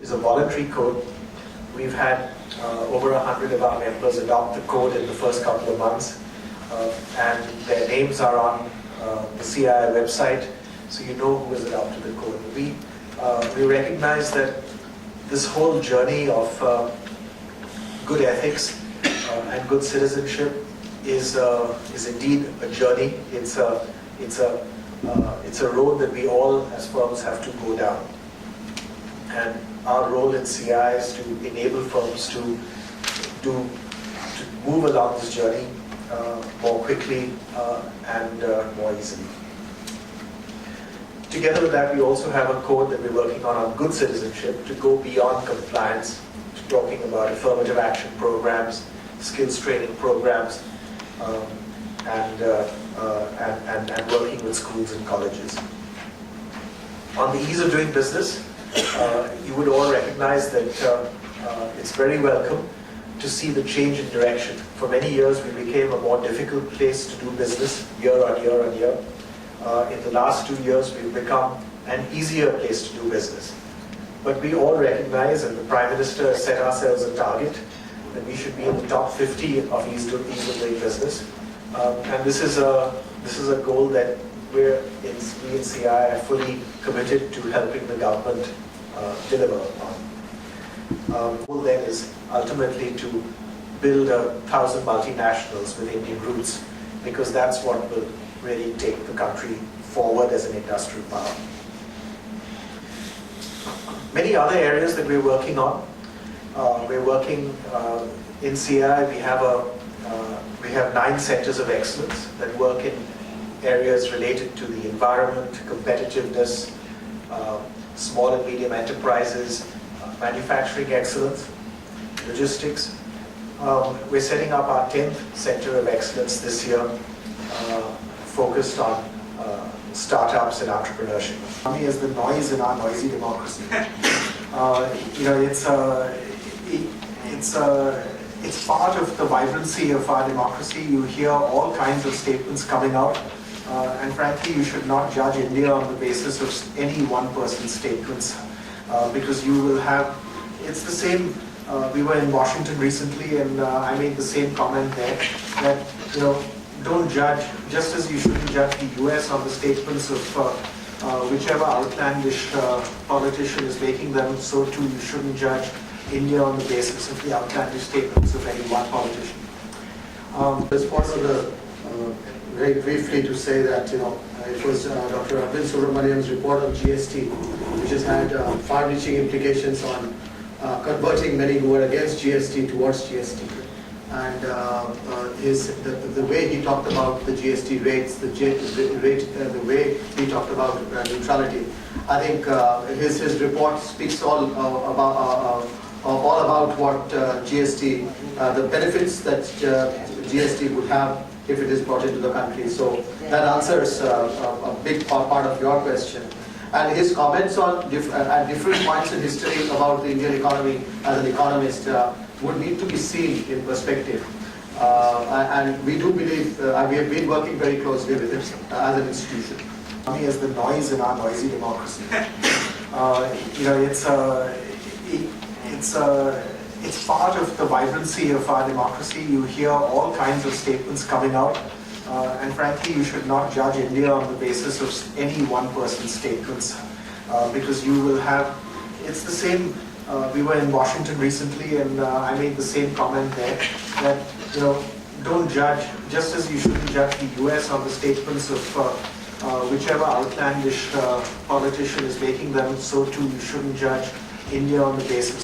is a voluntary code. We've had over 100 of our members adopt the code in the first couple of months, and their names are on the CII website, so you know who has adopted the code. We recognize that this whole journey of good ethics and good citizenship is indeed a journey. It's a road that we all as firms have to go down. And our role in CII is to enable firms to move along this journey more quickly and more easily. Together with that, we also have a code that we're working on good citizenship to go beyond compliance, to talking about affirmative action programs, skills training programs, and working with schools and colleges. On the ease of doing business, you would all recognize that it's very welcome to see the change in direction. For many years, we became a more difficult place to do business year on year on year. In the last 2 years, we've become an easier place to do business. But we all recognize, and the Prime Minister has set ourselves a target, that we should be in the top 50 of ease of doing business. And this is a goal that we in CII are fully committed to helping the government deliver on. The goal then is ultimately to build 1,000 multinationals with Indian roots, because that's what will really take the country forward as an industrial power. Many other areas that we're working on. We're working in CII. We have 9 centers of excellence that work in areas related to the environment, competitiveness, small and medium enterprises, manufacturing excellence, logistics. We're setting up our 10th center of excellence this year, focused on startups and entrepreneurship. Money is the noise in our noisy democracy. It's part of the vibrancy of our democracy. You hear all kinds of statements coming out, and frankly, you should not judge India on the basis of any one person's statements, because you will have. It's the same. We were in Washington recently, and I made the same comment there that don't judge, just as you shouldn't judge the US on the statements of whichever outlandish politician is making them, so too you shouldn't judge India on the basis of the outlandish statements of any one politician. As part of the, very briefly to say that, it was Dr. Arvind Subramanian's report on GST, which has had far-reaching implications on converting many who are against GST towards GST. And the way he talked about the GST rates, the way he talked about neutrality, I think his report speaks all about what GST, the benefits that GST would have if it is brought into the country. So that answers a big part of your question. And his comments on at different points in history about the Indian economy as an economist would need to be seen in perspective. And we do believe, we have been working very closely with him as an institution. Money is the noise in our noisy democracy. It's part of the vibrancy of our democracy. You hear all kinds of statements coming out, and frankly, you should not judge India on the basis of any one person's statements, because you will have. It's the same. We were in Washington recently, and I made the same comment there that don't judge, just as you shouldn't judge the US on the statements of whichever outlandish politician is making them, so too you shouldn't judge India on the basis